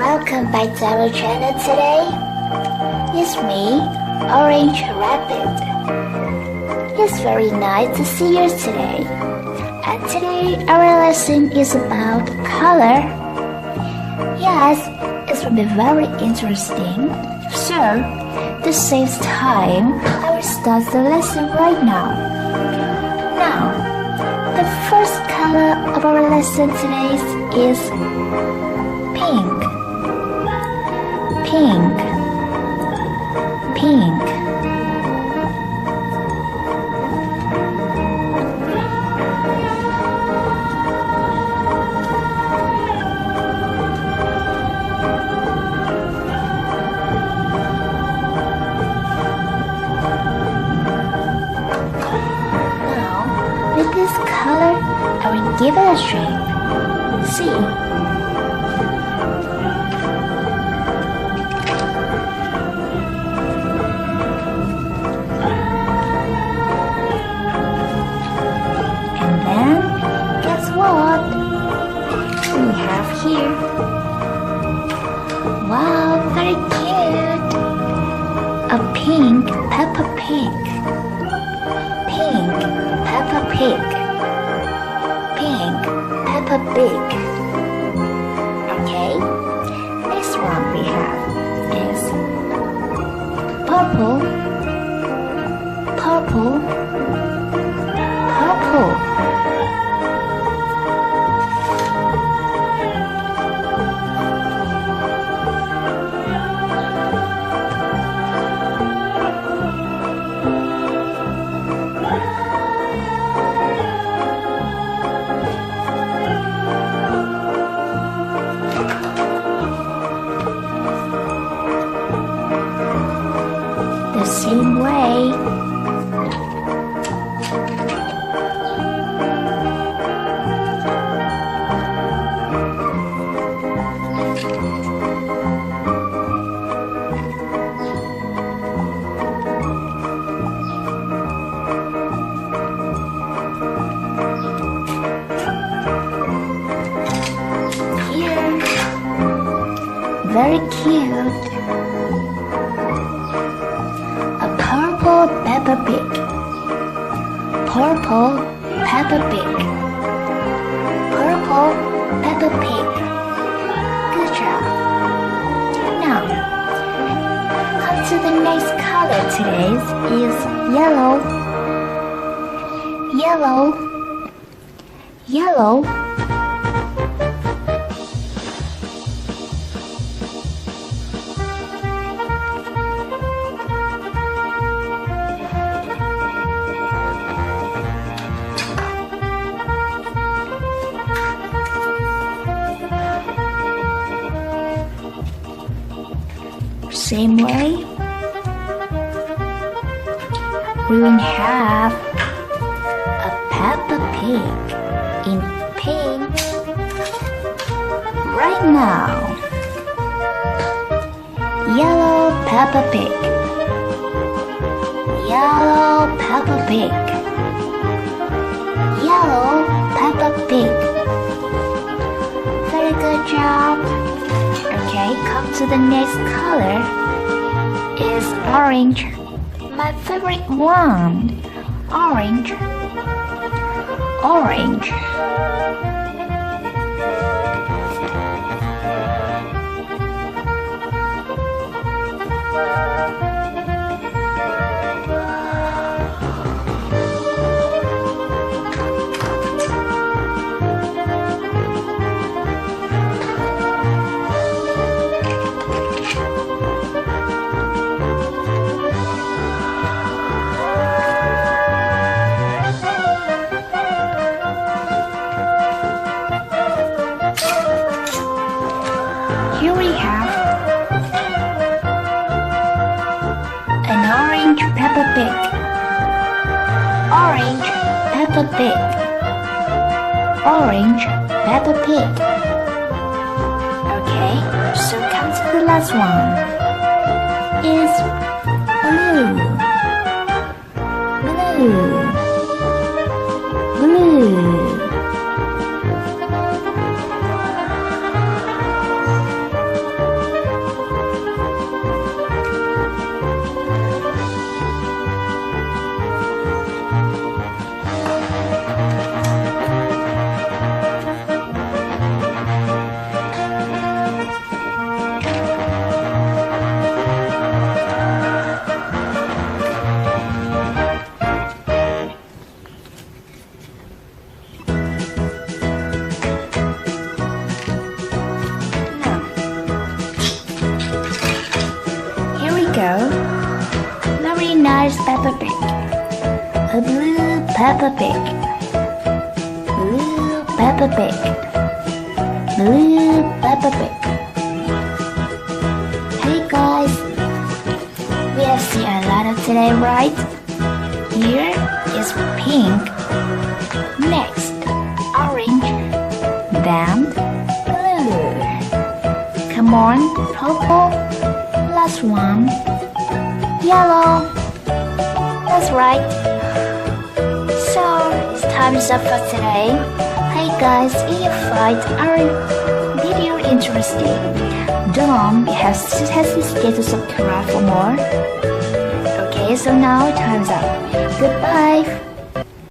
Welcome back to our channel today. It's me, Orange Rabbit. It's very nice to see you today. And today our lesson is about color. Yes, it will be very interesting. So, to save time, I will start the lesson right now. Now, the first color of our lesson today is pink. Pink. Pink. Now, with this color, I will give it a shape. See? Here. Wow, very cute. A pink Peppa Pig. Pink Peppa Pig. Pink Peppa Pig. Okay. Next one we have is purple. Purple. Purple. The same way. Here, very cute. Purple Peppa Pig. Purple Peppa Pig. Purple Peppa Pig. Good job. Now, come to the next color today is yellow. Yellow. Yellow. Same way, we will have a Peppa Pig in pink right now. Yellow Peppa Pig. Yellow Peppa Pig. Yellow Peppa Pig. Very good job. Okay, come to the next color is orange. My favorite one. Orange. Orange. Here we have an orange Peppa Pig. Orange Peppa Pig. Orange Peppa Pig. Okay, so come to the last one. Is blue. Blue. Blue. Peppa Pig. Blue Peppa Pig. Blue Peppa Pig. Hey guys, we have seen a lot of today, right? Here is pink. Next, orange. Then blue. Come on, purple. Last one, yellow. That's right. So, it's time's up for today. Hey guys, if you find our video interesting, don't hesitate to subscribe for more. Okay, so now time's up. Goodbye.